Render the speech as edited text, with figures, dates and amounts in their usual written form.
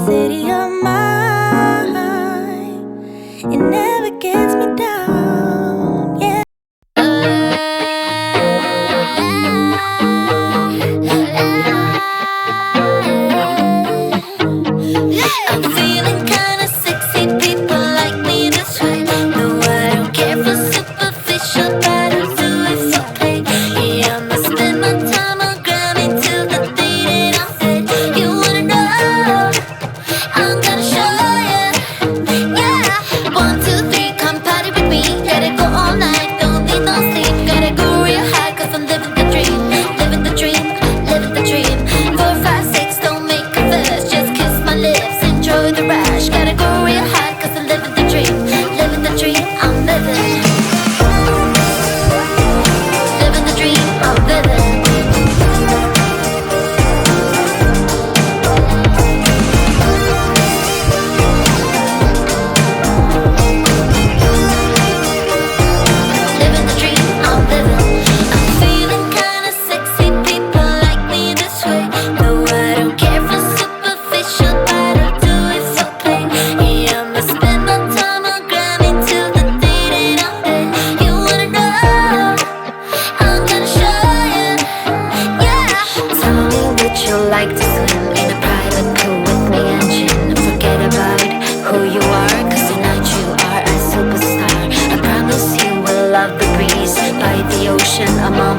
city of mine. It never gets me down, yeah. I'm feeling kinda sexy, people like me this way. No, I don't care for superficial, but I'll do it for play. Yeah, I'ma spend my time on Grammy till the day that I'm dead. You wanna know? I'm gonna show ya. Yeah, 1, 2, 3, come party with me. Gotta go all night, don't need no sleep. Gotta go real high, 'cause I'm living the dream. Living the dream, living the dream. 4, 5, 6, don't make a fuss, just kiss my lips, enjoy the rush. Gotta go real high, 'cause I'm living the dream. Living the dream, I'm living. Living the dream, I'm living. Living the dream, I'm living. I'm feeling kinda sexy, people like me this way. No, I don't care for superficial, but I'll do it for play. Yeah, I'ma spend my time on Grammy till the day that I'm dead. You wanna know? I'm gonna show ya. Yeah. Tell me, would you like to swim in a private pool with me and Jin? Forget about who you are, 'cause tonight you are a superstar. I promise you will love the breeze by the ocean, among